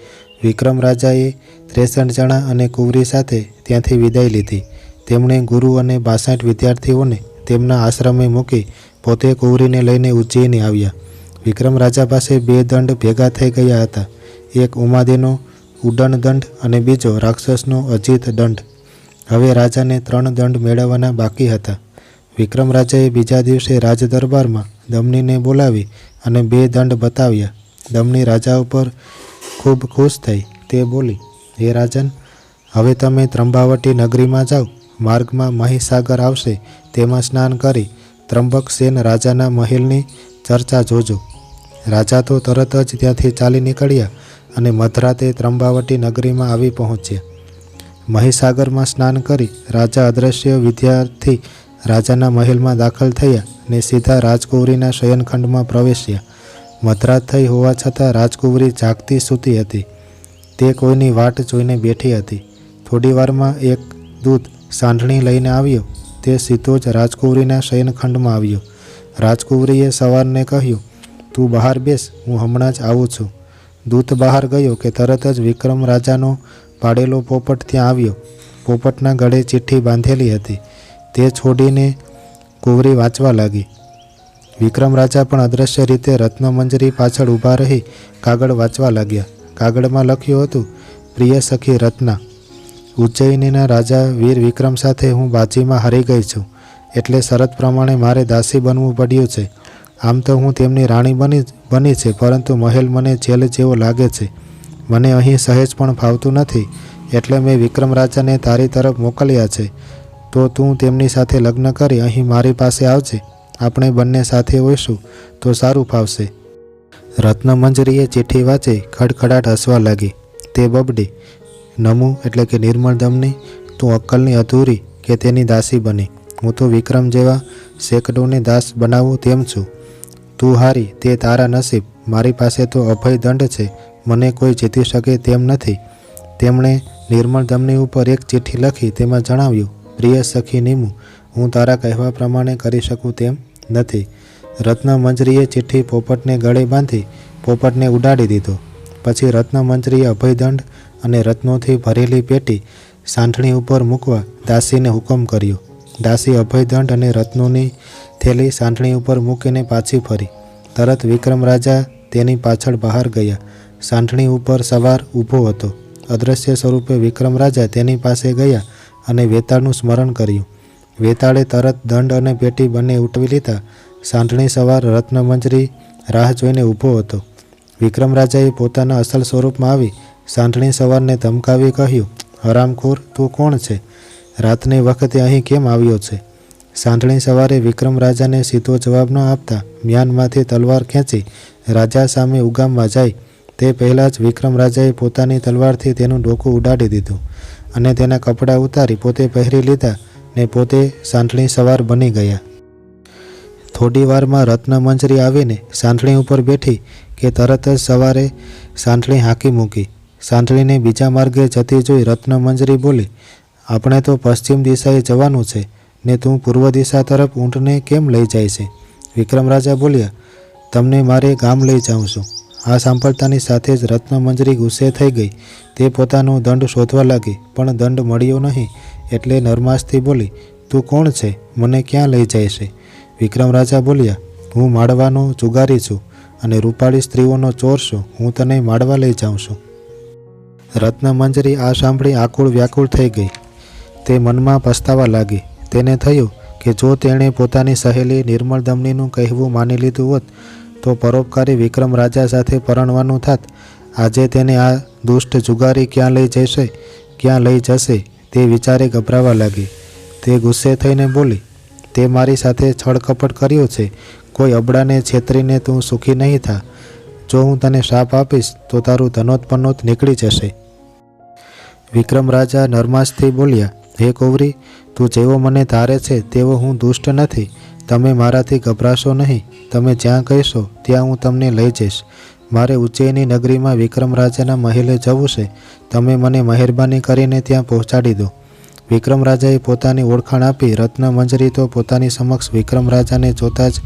વિક્રમ રાજાએ 63 જણા અને કુંવરી સાથે ત્યાંથી વિદાય લીધી. તેમણે ગુરુ અને 62 વિદ્યાર્થીઓને તેમના આશ્રમે મૂકી પોતે કુંવરીને લઈને ઉજ્જૈની આવ્યા. વિક્રમ રાજા પાસે 2 દંડ ભેગા થઈ ગયા હતા. એક ઉમાદેનો ઉડન દંડ અને બીજો રાક્ષસનો અજીત દંડ. હવે રાજાને 3 દંડ મેળવવાના બાકી હતા. વિક્રમ રાજાએ બીજા દિવસે રાજદરબારમાં દમનીને બોલાવી અને 2 દંડ બતાવ્યા. દમની રાજા ઉપર ખૂબ ખુશ થઈ. તે બોલી, હે રાજન, હવે તમે ત્રંબાવટી નગરીમાં જાઓ. માર્ગમાં મહીસાગર આવશે તેમાં સ્નાન કરી ત્રંબકસેન રાજાના મહેલની ચર્ચા જોજો. રાજા તો તરત જ ત્યાંથી ચાલી નીકળ્યા અને મધરાતે ત્રંબાવટી નગરીમાં આવી પહોંચ્યા. મહીસાગરમાં સ્નાન કરી રાજા અદ્રશ્ય વિદ્યાર્થી રાજાના મહેલમાં દાખલ થયા અને સીધા રાજકુંવરીના શયનખંડમાં પ્રવેશ્યા. મધરાત થઈ હોવા છતાં રાજકુંવરી જાગતી સૂતી હતી. તે કોઈની વાટ જોઈને બેઠી હતી. થોડી વારમાં એક દૂત સાંઢણી લઈને આવ્યો. તે સીધો જ રાજકુંવરીના શયનખંડમાં આવ્યો. રાજકુંવરીએ સવારને કહ્યું, તું બહાર બેસ, હું હમણાં જ આવું છું. દૂત બહાર ગયો કે તરત જ વિક્રમ રાજાનો પાડેલો પોપટ ત્યાં આવ્યો. પોપટના ગળે ચિઠ્ઠી બાંધેલી હતી. તે છોડીને કુંવરી વાંચવા લાગી. વિક્રમ રાજા પણ અદ્રશ્ય રીતે રત્નમંજરી પાછળ ઊભા રહી કાગળ વાંચવા લાગ્યા. કાગળમાં લખ્યું હતું, પ્રિય સખી રત્ના, ઉજ્જૈનીના રાજા વીર વિક્રમ સાથે હું બાજીમાં હારી ગઈ છું. એટલે શરત પ્રમાણે મારે દાસી બનવું પડ્યું છે. આમ તો હું તેમની રાણી બની છે, પરંતુ મહેલ મને જેલ જેવો લાગે છે. મને અહીં સહેજ પણ ફાવતું નથી, એટલે મેં વિક્રમ રાજાને તારી તરફ મોકલ્યા છે. તો તું તેમની સાથે લગ્ન કરી અહીં મારી પાસે આવજે. આપણે બંને સાથે હોઈશું તો સારું ફાવશે. રત્નમંજરીએ ચિઠ્ઠી વાંચી ખડખડાટ હસવા લાગી. તે બબડી, નમુ એટલે કે નિર્મળ દમની, તું અક્કલની અધૂરી કે તેની દાસી બની. હું તો વિક્રમ જેવા સેંકડોને દાસ બનાવું તેમ છું. તું હારી તે તારા નસીબ. મારી પાસે તો અભય દંડ છે, મને કોઈ જીતી શકે તેમ નથી. તેમણે નિર્મળ દમની ઉપર એક ચિઠ્ઠી લખી. તેમાં જણાવ્યું, પ્રિય સખી નીમુ, હું તારા કહેવા પ્રમાણે કરી શકું તેમ નથી. રત્નમંજરીએ ચિઠ્ઠી પોપટને ગળે બાંધી પોપટને ઉડાડી દીધો. પછી રત્નમંજરીએ અભયદંડ અને રત્નોથી ભરેલી પેટી સાંઠણી ઉપર મૂકવા દાસીને હુકમ કર્યો. દાસી અભયદંડ અને રત્નોની થેલી સાંઠણી ઉપર મૂકીને પાછી ફરી. તરત વિક્રમ રાજા તેની પાછળ બહાર ગયા. સાંઠણી ઉપર સવાર ઊભો હતો. અદૃશ્ય સ્વરૂપે વિક્રમ રાજા તેની પાસે ગયા અને વેતાળનું સ્મરણ કર્યું. વેતાળે તરત દંડ અને પેટી બંને ઉઠવી લીધા. સાંઠણી સવાર રત્નમંજરી રાહ જોઈને ઊભો હતો. વિક્રમ રાજાએ પોતાના અસલ સ્વરૂપમાં આવી સાંઠણી સવારને ધમકાવી કહ્યું, હરામખોર, તું કોણ છે? રાતની વખતે અહીં કેમ આવ્યો છે? સાંઠણી સવારે વિક્રમ રાજાને સીધો જવાબ ન આપતા મ્યાનમાંથી તલવાર ખેંચી રાજા સામે ઉગામમાં જાય તે પહેલાં જ વિક્રમ રાજાએ પોતાની તલવારથી તેનું ડોકું ઉડાડી દીધું અને તેના કપડાં ઉતારી પોતે પહેરી લીધા ને પોતે સાંઠણી સવાર બની ગયા. થોડી વારમાં રત્નમંજરી આવીને સાંઠણી ઉપર બેઠી કે તરત જ સવારે સાંઠણી હાંકી મૂકી. સાંઠણીને બીજા માર્ગે જતી જોઈ રત્નમંજરી બોલી, આપણે તો પશ્ચિમ દિશાએ જવાનું છે ને તું પૂર્વ દિશા તરફ ઊંટને કેમ લઈ જાય છે? વિક્રમ રાજા બોલ્યા, તમને મારે ગામ લઈ જાઉં છું. આ સાંભળતાની સાથે જ રત્નમંજરી ગુસ્સે થઈ ગઈ. તે પોતાનો દંડ શોધવા લાગી, પણ દંડ મળ્યો નહીં. એટલે નરમાશથી બોલી, તું કોણ છે? મને ક્યાં લઈ જાય છે? વિક્રમ રાજા બોલ્યા, હું માળવાનો જુગારી છું અને રૂપાળી સ્ત્રીઓનો ચોર છું. હું તને માળવા લઈ જાઉં છું. રત્નમંજરી આ સાંભળી આકુળ વ્યાકુળ થઈ ગઈ. તે મનમાં પસ્તાવા લાગી. તેને થયું કે જો તેણે પોતાની સહેલી નિર્મળ દમનીનું કહેવું માની લીધું હોત તો પરોપકારી વિક્રમ રાજા સાથે પરણવાનું થાત. આજે તેને આ દુષ્ટ જુગારી ક્યાં લઈ જશે તે વિચારે ગભરાવા લાગી. તે ગુસ્સે થઈને બોલી, તે મારી સાથે છળકપટ કર્યો છે. કોઈ અબડાને છેતરીને તું સુખી નહીં થા. જો હું તને શાપ આપીશ તો તારું ધનોત નીકળી જશે. વિક્રમ રાજા નરમાશથી બોલ્યા, હે કૌરી, તું જેવો મને ધારે છે તેવો હું દુષ્ટ નથી. તમે મારાથી ગભરાશો નહીં. તમે જ્યાં કહેશો ત્યાં હું તમને લઈ જઈશ. મારે ઉજ્જૈની નગરીમાં વિક્રમ રાજાના મહેલે જવું છે. તમે મને મહેરબાની કરીને ત્યાં પહોંચાડી દો. વિક્રમ રાજાએ પોતાની ઓળખાણ આપી. રત્નમંજરી તો પોતાની સમક્ષ વિક્રમ રાજાને જોતાં જ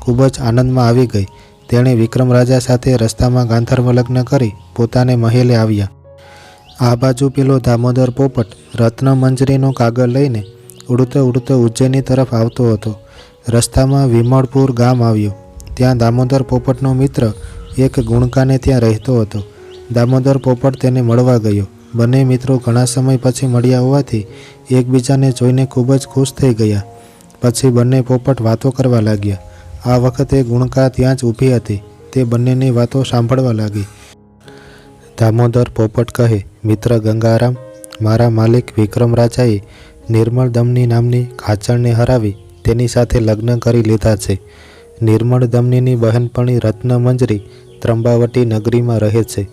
ખૂબ જ આનંદમાં આવી ગઈ. તેણે વિક્રમ રાજા સાથે રસ્તામાં ગાંધર્વ લગ્ન કરી પોતાને મહેલે આવ્યા. આ બાજુ પેલો દામોદર પોપટ રત્નમંજરીનો કાગળ લઈને ઉડતો ઉજ્જૈની તરફ આવતો હતો. રસ્તામાં વિમળપુર ગામ આવ્યો. ત્યાં દામોદર પોપટનો મિત્ર એક ગુણકાને ત્યાં રહેતો હતો. દામોદર પોપટ તેને મળવા ગયો. બંને મિત્રો ઘણા સમય પછી મળ્યા હોવાથી એકબીજાને જોઈને ખૂબ જ ખુશ થઈ ગયા. પછી બંને પોપટ વાતો કરવા લાગ્યા. આ વખતે ગુણકા ત્યાં જ ઊભી હતી. તે બંનેની વાતો સાંભળવા લાગી. દામોદર પોપટ કહે, મિત્ર ગંગારામ, મારા માલિક વિક્રમ રાજાએ નિર્મળ દમની નામની ખાચરને હરાવી તેની સાથે લગ્ન કરી લીધા છે. નિર્મળ દમનીની બહેનપણી રત્નમંજરી ત્રંબાવટી નગરીમાં રહે છે.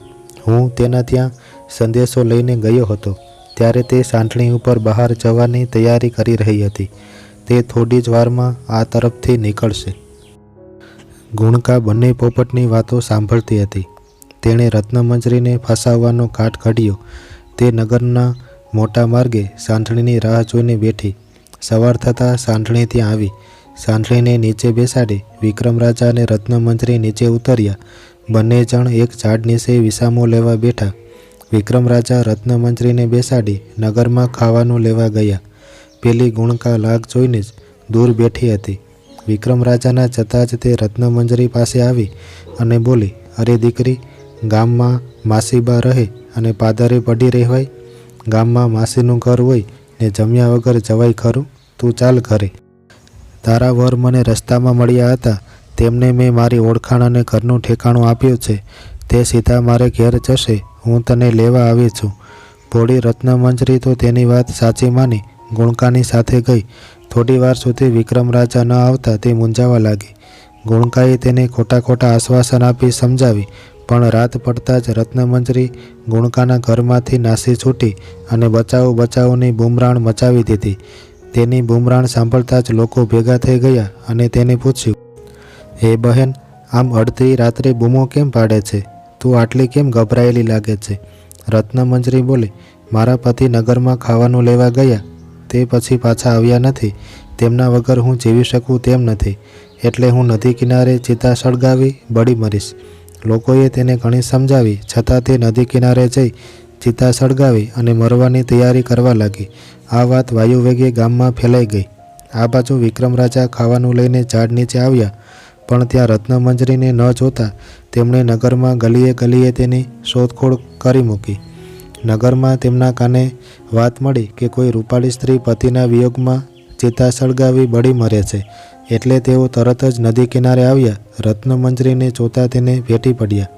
હું તેના ત્યાં સંદેશો લઈને ગયો હતો. ત્યારે તે સાંઠણી ઉપર બહાર જવાની તૈયારી કરી રહી હતી. તે થોડી જ વારમાં આ તરફથી નીકળશે. ગુણકા બંને પોપટની વાતો સાંભળતી હતી. તેણે રત્નમંજરીને ફસાવવાનો કાટ ઘડ્યો. તે નગરના મોટા માર્ગે સાંઠણીની રાહ જોઈને બેઠી. સવાર થતાં સાંઠણી ત્યાં આવી. સાંઠણીને નીચે બેસાડી વિક્રમ રાજા અને રત્નમંજરી નીચે ઉતર્યા. બંને જણ એક ઝાડ નીચે વિસામો લેવા બેઠા. વિક્રમ રાજા રત્નમંજરીને બેસાડી નગરમાં ખાવાનું લેવા ગયા. પેલી ગુણકા લાગ જોઈને જ દૂર બેઠી હતી. વિક્રમ રાજાના જતાં જ તે રત્નમંજરી પાસે આવી અને બોલી, અરે દીકરી, ગામમાં માસીબા રહે અને પાદરે પડી રહેવાય? ગામમાં માસીનું ઘર હોય ને જમ્યા વગર જવાય ખરું? તું ચાલ ઘરે. તારા વર મને રસ્તામાં મળ્યા હતા, તેમને મેં મારી ઓળખાણ અને ઘરનું ઠેકાણું આપ્યું છે. તે સીધા મારે ઘેર જશે. હું તને લેવા આવી છું. ભોળી રત્નમંજરી તો તેની વાત સાચી માની ગુણકાની સાથે ગઈ. થોડી વાર સુધી વિક્રમ રાજા ન આવતા તે મૂંઝાવા લાગી. ગુણકાએ તેને ખોટા ખોટા આશ્વાસન આપી સમજાવી, પણ રાત પડતાં જ રત્નમંજરી ગુણકાના ઘરમાંથી નાસી છૂટી અને બચાવો બચાવોની બૂમરાણ મચાવી દીધી. તેની બૂમરાણ સાંભળતા જ લોકો ભેગા થઈ ગયા અને તેને પૂછ્યું, હે બહેન, આમ અડધી રાત્રે બૂમો કેમ પાડે છે? તું આટલી કેમ ગભરાયેલી લાગે છે? રત્નમંજરી બોલી, મારા પતિ નગરમાં ખાવાનું લેવા ગયા, તે પછી પાછા આવ્યા નથી. તેમના વગર હું જીવી શકું તેમ નથી, એટલે હું નદી કિનારે ચિતા સળગાવી બળી મરીશ. લોકોએ તેને ઘણી સમજાવી, છતાં તે નદી કિનારે જઈ ચિતા સળગાવી અને મરવાની તૈયારી કરવા લાગી. આ વાત વાયુવેગે ગામમાં ફેલાઈ ગઈ. આ બાજુ વિક્રમ રાજા ખાવાનું લઈને ઝાડ નીચે આવ્યા, પણ ત્યાં રત્નમંજરીને ન જોતા તેમણે નગરમાં ગલીએ ગલીએ તેની શોધખોળ કરી મૂકી. નગરમાં તેમના કાને વાત મળી કે કોઈ રૂપાળી સ્ત્રી પતિના વિયોગમાં ચિતા સળગાવી બળી મરે છે, એટલે તેઓ તરત જ નદી કિનારે આવ્યા. રત્નમંજરીને જોતા તેને ભેટી પડ્યા.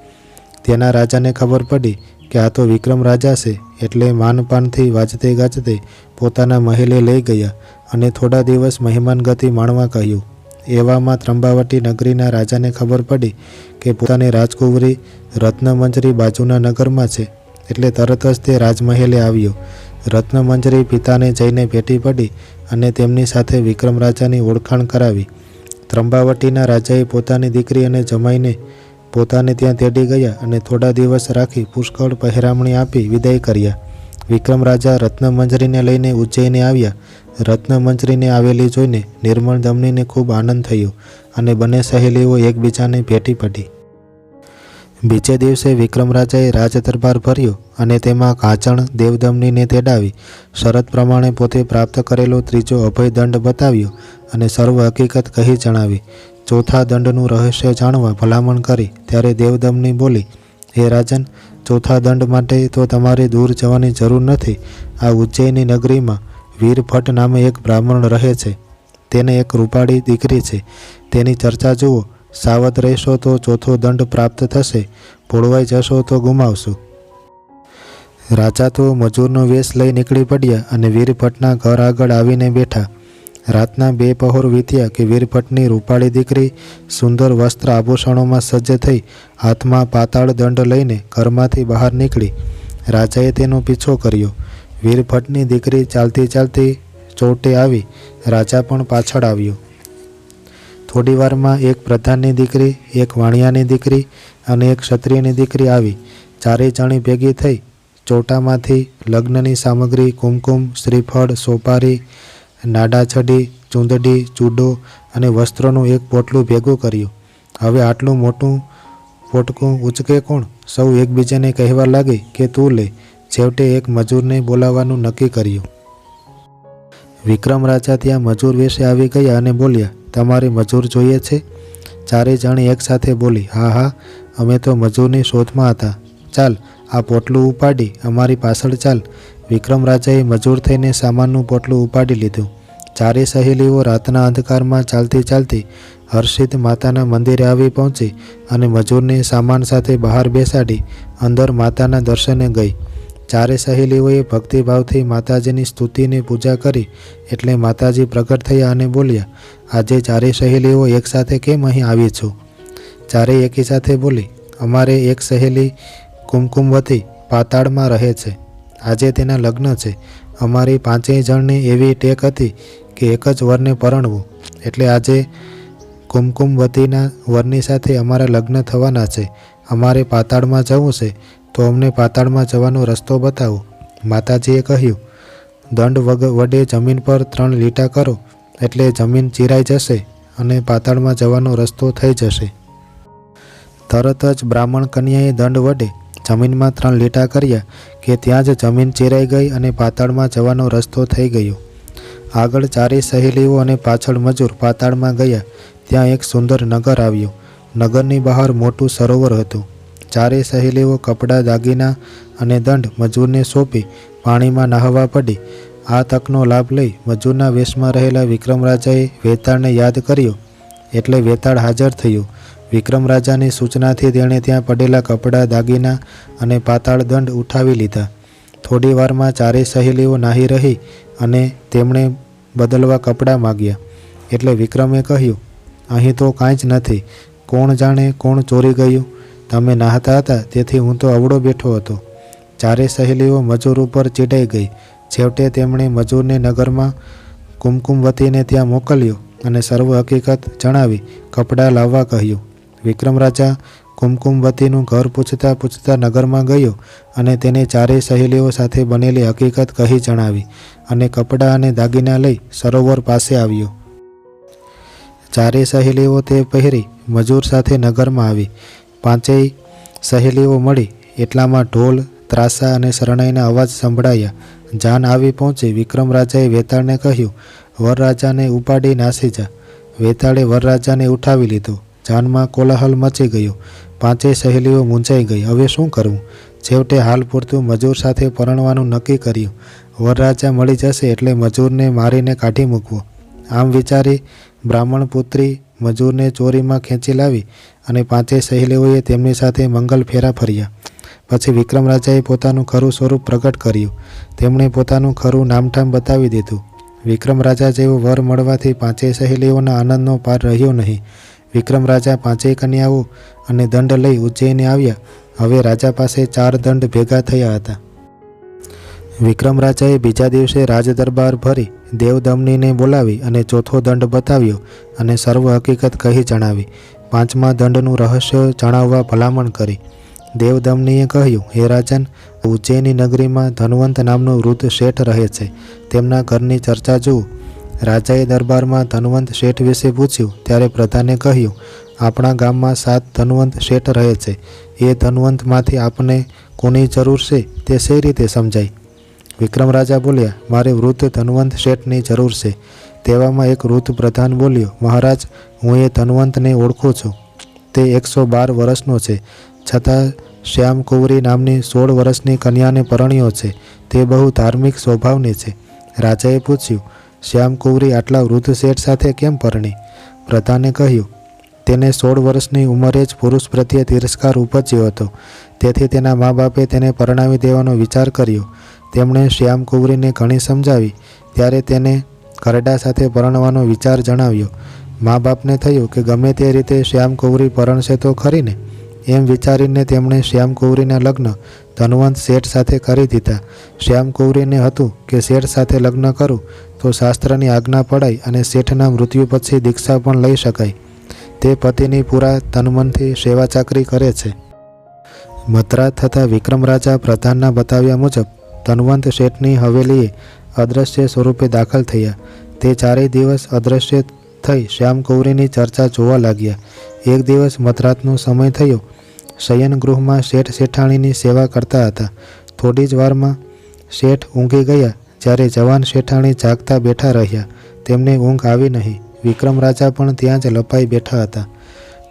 તેના રાજાને ખબર પડી કે આ તો વિક્રમ રાજા છે, એટલે માનપાનથી વાજતે ગાજતે પોતાના મહેલે લઈ ગયા અને થોડા દિવસ મહેમાન ગતિ માણવા કહ્યું. એવામાં ત્રંબાવટી નગરીના રાજાને ખબર પડી કે પોતાની રાજકુંવરી રત્નમંજરી બાજુના નગરમાં છે, એટલે તરત જ તે રાજમહેલે આવ્યો. રત્નમંજરી પિતાને જઈને ભેટી પડી અને તેમની સાથે વિક્રમ રાજાની ઓળખાણ કરાવી. ત્રંબાવટીના રાજાએ પોતાની દીકરી અને જમાઈને પોતાને ત્યાં તેડી ગયા અને થોડા દિવસ રાખી પુષ્કળ પહેરામણી આપી વિદાય કર્યા. વિક્રમ રાજા રત્નમંજરીને લઈને ઉજ્જૈને આવ્યા. રત્નમંજરીને આવેલી જોઈને નિર્મળ દમનીને ખૂબ આનંદ થયો અને બંને સહેલીઓ એકબીજાને ભેટી પડી. બીજે દિવસે વિક્રમ રાજાએ રાજદરબાર ભર્યો અને તેમાં કાંચણ દેવદમનીને તેડાવી શરત પ્રમાણે પોતે પ્રાપ્ત કરેલો ત્રીજો અભયદંડ બતાવ્યો અને સર્વ હકીકત કહી જણાવી. ચોથા દંડનું રહસ્ય જાણવા ભલામણ કરી ત્યારે દેવદમની બોલી, હે રાજન, ચોથા દંડ માટે તો તમારે દૂર જવાની જરૂર નથી. આ ઉજ્જૈની નગરીમાં વીરભટ્ટ નામે એક બ્રાહ્મણ રહે છે. તેને એક રૂપાળી દીકરી છે. તેની ચર્ચા જુઓ. સાવધ રહેશો તો ચોથો દંડ પ્રાપ્ત થશે, ભોળવાઈ જશો તો ગુમાવશો. રાજા તો મજૂરનો વેશ લઈ નીકળી પડ્યા અને વીરભટ્ટના ઘર આગળ આવીને બેઠા. રાતના 2 પહોર વીત્યા કે વીરભટ્ટની રૂપાળી દીકરી સુંદર વસ્ત્ર આભૂષણોમાં સજ્જ થઈ હાથમાં પાતાળ દંડ લઈને ઘરમાંથી બહાર નીકળી. રાજાએ તેનો પીછો કર્યો. વીરભટ્ટની દીકરી ચાલતી ચાલતી ચોટે આવી. રાજા પણ પાછળ આવ્યો. થોડી વારમાં એક પ્રધાનની દીકરી, એક વાણિયાની દીકરી અને એક ક્ષત્રિયની દીકરી આવી. ચારેય જણી ભેગી થઈ ચોટામાંથી લગ્નની સામગ્રી, કુમકુમ, શ્રીફળ, સોપારી, નાડાછડી, ચૂંદડી, ચૂડો અને વસ્ત્રોનું એક પોટલું ભેગું કર્યું. હવે આટલું મોટું પોટકું ઉચકે કોણ? સૌ એકબીજાને કહેવા લાગી કે તું લે. છેવટે એક મજૂરને બોલાવવાનું નક્કી કર્યું. વિક્રમ રાજા ત્યાં મજૂર વેશે આવી ગયા અને બોલ્યા, તમારે મજૂર જોઈએ છે? ચારે જણી એકસાથે બોલી, હા હા, અમે તો મજૂરની શોધમાં હતા. ચાલ, આ પોટલું ઉપાડી અમારી પાછળ ચાલ. વિક્રમ રાજાએ મજૂર થઈને સામાનનું પોટલું ઉપાડી લીધું. ચારે સહેલીઓ રાતના અંધકારમાં ચાલતી ચાલતી હર્ષિત માતાના મંદિરે આવી પહોંચી અને મજૂરને સામાન સાથે બહાર બેસાડી અંદર માતાના દર્શને ગઈ. ચારે સહેલીઓએ ભક્તિભાવથી માતાજીની સ્તુતિની પૂજા કરી એટલે માતાજી પ્રગટ થયા અને બોલ્યા, આજે ચારેય સહેલીઓ એકસાથે કેમ અહીં આવી છો? ચારેય એકી સાથે બોલી, અમારે એક સહેલી કુમકુમવતી પાતાળમાં રહે છે. આજે તેના લગ્ન છે. અમારી 5 જણની એવી ટેક હતી કે એક જ વરને પરણવું, એટલે આજે કુમકુમવતીના વરની સાથે અમારા લગ્ન થવાના છે. અમારે પાતાળમાં જવું છે, તો અમને પાતાળમાં જવાનો રસ્તો બતાવો. માતાજીએ કહ્યું, દંડ વડે જમીન પર 3 લીટા કરો એટલે જમીન ચીરાઈ જશે અને પાતાળમાં જવાનો રસ્તો થઈ જશે. તરત જ બ્રાહ્મણ કન્યાએ દંડ વડે જમીનમાં 3 લીટા કર્યા કે ત્યાં જ જમીન ચીરાઈ ગઈ અને પાતાળમાં જવાનો રસ્તો થઈ ગયો. આગળ ચારેય સહેલીઓ અને પાછળ મજૂર પાતાળમાં ગયા. ત્યાં એક સુંદર નગર આવ્યું. નગરની બહાર મોટું સરોવર હતું. ચારેય સહેલીઓ કપડાં, દાગીના અને દંડ મજૂરને સોંપી પાણીમાં નહાવા પડી. આ તકનો લાભ લઈ મજૂરના વેશમાં રહેલા વિક્રમ રાજાએ વેતાળને યાદ કર્યો એટલે વેતાળ હાજર થયું. વિક્રમ રાજાની સૂચનાથી તેણે ત્યાં પડેલા કપડાં, દાગીના અને પાતાળ દંડ ઉઠાવી લીધા. થોડી વારમાં ચારેય સહેલીઓ નાહી રહી અને તેમણે બદલવા કપડાં માગ્યા. એટલે વિક્રમે કહ્યું, અહીં તો કાંઈ જ નથી. કોણ જાણે કોણ ચોરી ગયું. તમે નાહતા હતા તેથી હું તો અવળો બેઠો હતો. ચારેય સહેલીઓ મજૂર ઉપર ચીડાઈ ગઈ. છેવટે તેમણે મજૂરને નગરમાં કુમકુમવતીને ત્યાં મોકલ્યો અને સર્વ હકીકત જણાવી કપડાં લાવવા કહ્યું. વિક્રમ રાજા કુમકુમવતીનું ઘર પૂછતા પૂછતા નગરમાં ગયો અને તેને ચારેય સહેલીઓ સાથે બનેલી હકીકત કહી જણાવી અને કપડાં અને દાગીના લઈ સરોવર પાસે આવ્યો. ચારેય સહેલીઓ તે પહેરી મજૂર સાથે નગરમાં આવી. પાંચેય સહેલીઓ મળી એટલામાં ઢોલ, ત્રાસા અને શરણાઈના અવાજ સંભળાયા. જાન આવી પહોંચી વિક્રમ રાજાએ વેતાળને કહ્યું, વરરાજાને ઉપાડી નાસી જા. વેતાળે વરરાજાને ઉઠાવી લીધો. જાનમાં કોલાહલ મચી ગયો. પાંચેય સહેલીઓ મૂંઝાઈ ગઈ. હવે શું કરવું? છેવટે હાલ પૂરતું મજૂર સાથે પરણવાનું નક્કી કર્યું. વરરાજા મળી જશે એટલે મજૂરને મારીને કાઢી મૂકવો. આમ વિચારી બ્રાહ્મણ પુત્રી મજૂરને ચોરીમાં ખેંચી લાવી અને પાંચેય સહેલીઓએ તેમની સાથે મંગલ ફેરા ફર્યા. પછી વિક્રમ રાજાએ પોતાનું ખરું સ્વરૂપ પ્રગટ કર્યું. તેમણે પોતાનું ખરું નામઠામ બતાવી દીધું. વિક્રમ રાજા જેવો વર મળવાથી પાંચેય સહેલીઓના આનંદનો પાર રહ્યો નહીં. વિક્રમ રાજા પાંચેય કન્યાઓ અને દંડ લઈ ઉજ્જૈને આવ્યા. હવે રાજા પાસે 4 દંડ ભેગા થયા હતા. વિક્રમ રાજાએ બીજા દિવસે રાજદરબાર ભરી દેવદમનીને બોલાવી અને ચોથો દંડ બતાવ્યો અને સર્વ હકીકત કહી જણાવી. 5મા દંડનું રહસ્ય જણાવવા ભલામણ કરી. દેવદમનીએ કહ્યું, હે રાજન, ઉજ્જૈની નગરીમાં ધનવંત નામનો વૃદ્ધ શેઠ રહે છે. તેમના ઘરની ચર્ચા જુઓ. રાજાએ દરબારમાં ધનવંત શેઠ વિશે પૂછ્યું ત્યારે પ્રધાને કહ્યું, આપણા ગામમાં 7 ધનવંત શેઠ રહે છે. એ ધનવંતમાંથી આપને કોની જરૂર છે તે સહી રીતે સમજાય. વિક્રમ રાજા બોલ્યા, મારે વૃદ્ધ ધનવંત શેઠની જરૂર છે. તેવામાં એક વૃદ્ધ પ્રધાન બોલ્યો, મહારાજ, હું એ ધનવંતને ઓળખું છું. તે 112 વર્ષનો છે, છતાં શ્યામકુંવરી નામની 16 વર્ષની કન્યાને પરણ્યો છે. તે બહુ ધાર્મિક સ્વભાવની છે. રાજાએ પૂછ્યું, શ્યામકુંવરી આટલા વૃદ્ધ શેઠ સાથે કેમ પરણી? પ્રધાને કહ્યું, તેને 16 વર્ષની ઉંમરે જ પુરુષ પ્રત્યે તિરસ્કાર ઉપજ્યો હતો. તેથી તેના મા બાપે તેને પરણાવી દેવાનો વિચાર કર્યો. તેમણે શ્યામકુંવરીને ઘણી સમજાવી ત્યારે તેને ઘરડા સાથે પરણવાનો વિચાર જણાવ્યો. મા બાપને થયું કે ગમે તે રીતે શ્યામકુંવરી પરણશે તો ખરીને. એમ વિચારીને તેમણે શ્યામકુંવરીના લગ્ન ધનવંત શેઠ સાથે કરી દીધા. શ્યામકુંવરીને હતું કે શેઠ સાથે લગ્ન કરું તો શાસ્ત્રની આજ્ઞા પડાય અને શેઠના મૃત્યુ પછી દીક્ષા પણ લઈ શકાય. તે પતિની પૂરા તનમનથી સેવા ચાકરી કરે છે. મદ્રાસ થતાં વિક્રમ રાજા પ્રધાનના બતાવ્યા મુજબ ધનવંત શેઠની હવેલીએ અદૃશ્ય સ્વરૂપે દાખલ થયા. તે 4 દિવસ અદૃશ્ય થઈ શ્યામકુંવરીની ચર્ચા જોવા લાગ્યા. એક દિવસ મધરાતનો સમય થયો. શયન ગૃહમાં શેઠ શેઠાણીની સેવા કરતા હતા. થોડી જ વારમાં શેઠ ઊંઘી ગયા. જ્યારે જવાન શેઠાણી જાગતા બેઠા રહ્યા. તેમને ઊંઘ આવી નહીં. વિક્રમ રાજા પણ ત્યાં જ લપાઈ બેઠા હતા.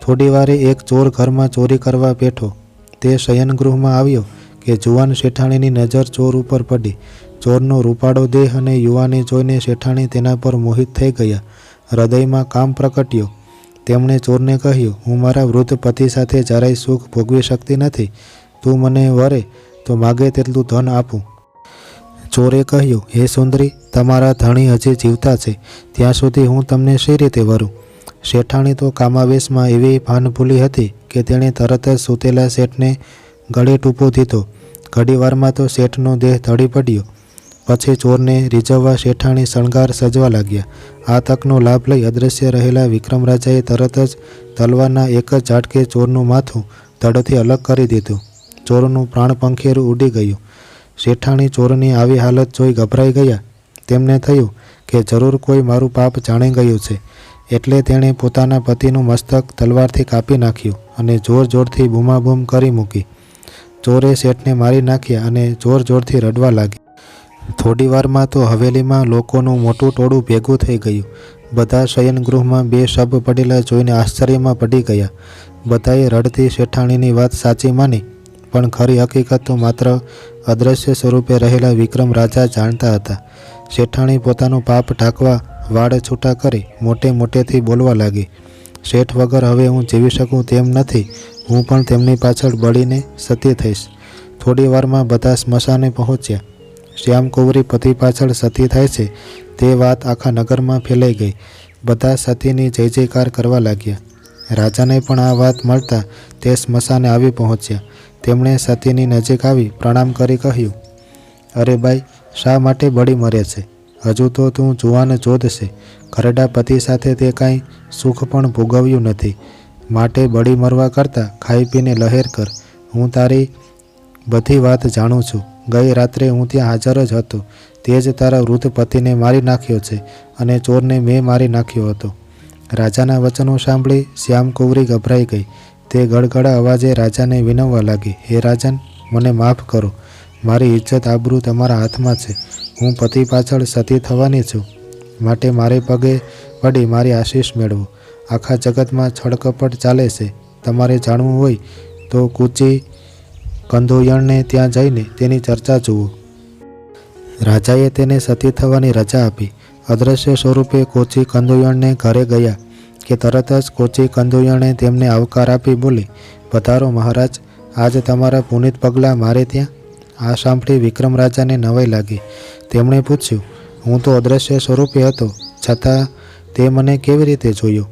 થોડી વારે એક ચોર ઘરમાં ચોરી કરવા બેઠો. તે શયન ગૃહમાં આવ્યો કે જુવાન શેઠાણીની નજર ચોર ઉપર પડી. ચોરનો રૂપાળો દેહ અને યુવાની જોઈને શેઠાણી તેના પર મોહિત થઈ ગયા. હૃદયમાં કામ પ્રકટ્યો. તેમણે ચોરને કહ્યું, હું મારા વૃદ્ધ પતિ સાથે જરાય સુખ ભોગવી શકતી નથી. તું મને વરે તો માગે તેટલું ધન આપું. ચોરે કહ્યું, હે સુંદરી, તમારા ધણી હજી જીવતા છે, ત્યાં સુધી હું તમને શી રીતે વરું? શેઠાણી તો કામાવેશમાં એવી ભાન ભૂલી હતી કે તેણે તરત જ સૂતેલા શેઠને ગળે ટૂંપો દીધો. ઘડીવારમાં તો શેઠનો દેહ ઢળી પડ્યો. પછી ચોરને રીઝવવા શેઠાણી શણગાર સજવા લાગ્યા. આ તકનો લાભ લઈ અદૃશ્ય રહેલા વિક્રમ રાજાએ તરત જ તલવારના એક જ ઝાટકે ચોરનું માથું ધડથી અલગ કરી દીધું. ચોરનું પ્રાણ પંખેરું ઉડી ગયું. શેઠાણી ચોરની આવી હાલત જોઈ ગભરાઈ ગયા. તેમને થયું કે જરૂર કોઈ મારું પાપ જાણી ગયું છે. એટલે તેણે પોતાના પતિનું મસ્તક તલવારથી કાપી નાખ્યું અને જોર જોરથી બૂમાબૂમ કરી મૂકી. ચોરે શેઠને મારી નાખ્યા અને જોર જોરથી રડવા લાગી. થોડી વારમાં તો હવેલીમાં લોકોનું મોટું ટોળું ભેગું થઈ ગયું. બધા શયનગૃહમાં 2 શબ પડેલા જોઈને આશ્ચર્યમાં પડી ગયા. બધાએ રડતી શેઠાણીની વાત સાચી માની, પણ ખરી હકીકત તો માત્ર અદૃશ્ય સ્વરૂપે રહેલા વિક્રમ રાજા જાણતા હતા. શેઠાણી પોતાનું પાપ ઢાંકવા વાળ છૂટા કરી મોટે મોટેથી બોલવા લાગી, શેઠ વગર હવે હું જીવી શકું તેમ નથી, હું પણ તેમની પાછળ બળીને સતી થઈશ. થોડી વારમાં બધા સ્મશાને પહોંચ્યા. શ્યામકુંવરી પતિ પાછળ સતી થાય છે તે વાત આખા નગરમાં ફેલાઈ ગઈ. બધા સતીની જય જયકાર કરવા લાગ્યા. રાજાને પણ આ વાત મળતા તે સ્મશાને આવી પહોંચ્યા. તેમણે સતીની નજીક આવી પ્રણામ કરી કહ્યું, અરે બાઈ, શા માટે બળી મરે છે? હજુ તો તું જુવાન જોધ છે. ઘરડા પતિ સાથે તે કાંઈ સુખ પણ ભોગવ્યું નથી, માટે બળી મરવા કરતાં ખાઈ પીને લહેર કર. હું તારી બધી વાત જાણું છું. ગઈ રાત્રે હું ત્યાં હાજર જ હતો. તે જ તારા વૃદ્ધ પતિને મારી નાખ્યો છે અને ચોરને મેં મારી નાખ્યો હતો. રાજાના વચનો સાંભળી શ્યામકુંવરી ગભરાઈ ગઈ. તે ગળગળા અવાજે રાજાને વિનવવા લાગી, હે રાજન, મને માફ કરો. મારી ઇજ્જત આબરૂ તમારા હાથમાં છે. હું પતિ પાછળ સતી થવાની છું, માટે મારે પગે પડી મારી આશીષ મેળવો. આખા જગતમાં છળકપટ ચાલે છે. તમારે જાણવું હોય તો કૂચી કંદોયણને ત્યાં જઈને તેની ચર્ચા જુઓ. રાજાએ તેને સતી થવાની રજા આપી. અદૃશ્ય સ્વરૂપે કોચી કંદોયણને ઘરે ગયા કે તરત જ કોચી કંદોયણે તેમને આવકાર આપી બોલી, પધારો મહારાજ, આજ તમારા પુનિત પગલાં મારે ત્યાં. આ સાંભળી વિક્રમ રાજાને નવાઈ લાગી. તેમણે પૂછ્યું, હું તો અદૃશ્ય સ્વરૂપે હતો, છતાં તે મને કેવી રીતે જોયો?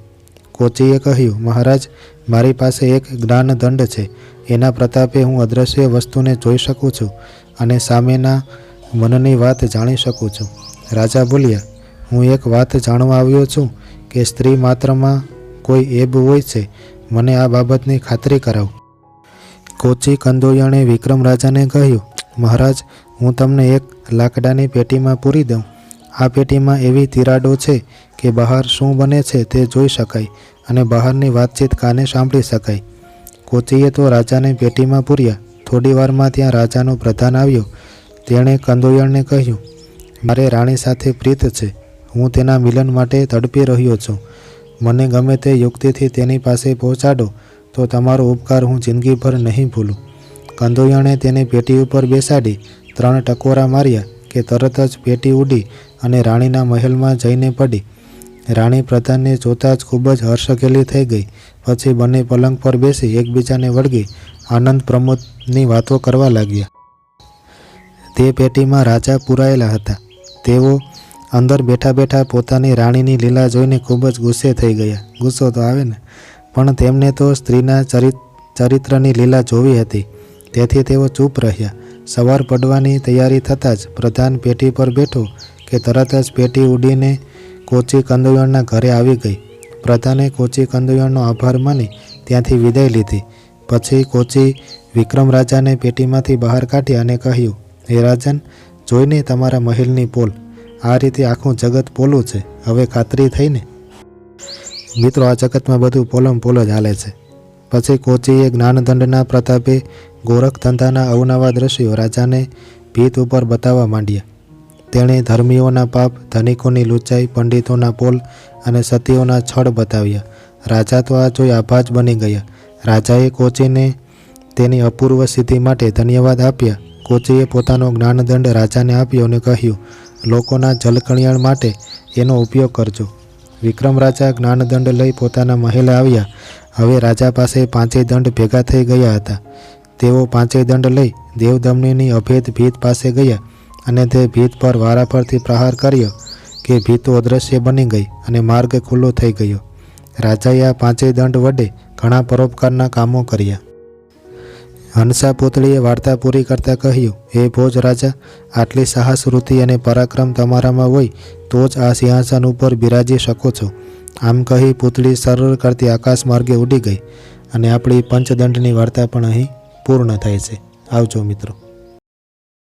કોચીએ કહ્યું, મહારાજ, મારી પાસે એક જ્ઞાન દંડ છે. એના પ્રતાપે હું અદૃશ્ય વસ્તુને જોઈ શકું છું અને સામેના મનની વાત જાણી શકું છું. રાજા બોલ્યા, હું એક વાત જાણવા આવ્યો છું કે સ્ત્રી માત્રમાં કોઈ એબ હોય છે. મને આ બાબતની ખાતરી કરાવ. કોચી કંદોયણે વિક્રમ રાજાને કહ્યું, મહારાજ, હું તમને એક લાકડાની પેટીમાં પૂરી દઉં. આ પેટીમાં એવી તિરાડો છે કે બહાર શું બને છે તે જોઈ શકાય અને બહારની વાતચીત કાને સાંભળી શકાય. કોચીએ તો રાજાને પેટીમાં પૂર્યા. થોડી વારમાં ત્યાં રાજાનો પ્રધાન આવ્યો. તેણે કંદોયણને કહ્યું, મારે રાણી સાથે પ્રીત છે. હું તેના મિલન માટે તડપી રહ્યો છું. મને ગમે તે યુક્તિથી તેની પાસે પહોંચાડો તો તમારો ઉપકાર હું જિંદગીભર નહીં ભૂલું. કંદોયણે તેને પેટી ઉપર બેસાડી 3 ટકોરા માર્યા કે તરત જ પેટી ઉડી અને રાણીના મહેલમાં જઈને પડી. રાણી પ્રધાનને જોતાં જ ખૂબ જ હર્ષકેલી થઈ ગઈ. પછી બંને પલંગ પર બેસી એકબીજાને વળગી આનંદ પ્રમોદની વાતો કરવા લાગ્યા. તે પેટીમાં રાજા પુરાયેલા હતા. તેઓ અંદર બેઠા બેઠા પોતાની રાણીની લીલા જોઈને ખૂબ જ ગુસ્સે થઈ ગયા. ગુસ્સો તો આવે ને, પણ તેમને તો સ્ત્રીના ચરિત્રની લીલા જોવી હતી, તેથી તેઓ ચૂપ રહ્યા. સવાર પડવાની તૈયારી થતાં જ પ્રધાન પેટી પર બેઠો કે તરત જ પેટી ઉડીને કોચી કંદોયણના ઘરે આવી ગઈ. પ્રધાને કોચી કંદોયણનો આભાર માની ત્યાંથી વિદાય લીધી. પછી કોચી વિક્રમ રાજાને પેટીમાંથી બહાર કાઢ્યા અને કહ્યું, હે રાજન, જોઈને તમારા મહેલની પોલ. આ રીતે આખું જગત પોલું છે. હવે ખાતરી થઈને? મિત્રો, આ જગતમાં બધું પોલમ પોલ જ હાલે છે. પછી કોચીએ જ્ઞાનદંડના પ્રતાપે ગોરખ ધંધાના અવનવા દ્રશ્યો રાજાને ભીત ઉપર બતાવવા માંડ્યા. તેણે ધર્મીઓના પાપ, ધનિકોની લૂંચાઈ, પંડિતોના પોલ અને સતીઓના છળ બતાવ્યા. રાજા તો આ જોઈ આભાજ બની ગયા. રાજાએ કોચીને તેની અપૂર્વ સિદ્ધિ માટે ધન્યવાદ આપ્યા. કોચીએ પોતાનો જ્ઞાનદંડ રાજાને આપ્યો અને કહ્યું, લોકોના જલકણિયાણ માટે એનો ઉપયોગ કરજો. વિક્રમ રાજા જ્ઞાનદંડ લઈ પોતાના મહેલે આવ્યા. હવે રાજા પાસે 5 દંડ ભેગા થઈ ગયા હતા. તેઓ 5 દંડ લઈ દેવદમનીની અભેદ ભીત પાસે ગયા અને તે ભીત પર વારાફરતી પ્રહાર કર્યો કે ભીતો અદૃશ્ય બની ગઈ અને માર્ગ ખુલ્લો થઈ ગયો. રાજાએ આ 5 દંડ વડે ઘણા પરોપકારના કામો કર્યા. હંસા પુતળીએ વાર્તા પૂરી કરતાં કહ્યું, હે ભોજ રાજા, આટલી સાહસ વૃત્તિ અને પરાક્રમ તમારામાં હોય તો જ આ સિંહાસન ઉપર બિરાજી શકો છો. આમ કહી પુતળી સરળ કરતી આકાશ માર્ગે ઉડી ગઈ અને આપણી પંચદંડની વાર્તા પણ અહીં પૂર્ણ થાય છે. આવજો મિત્રો.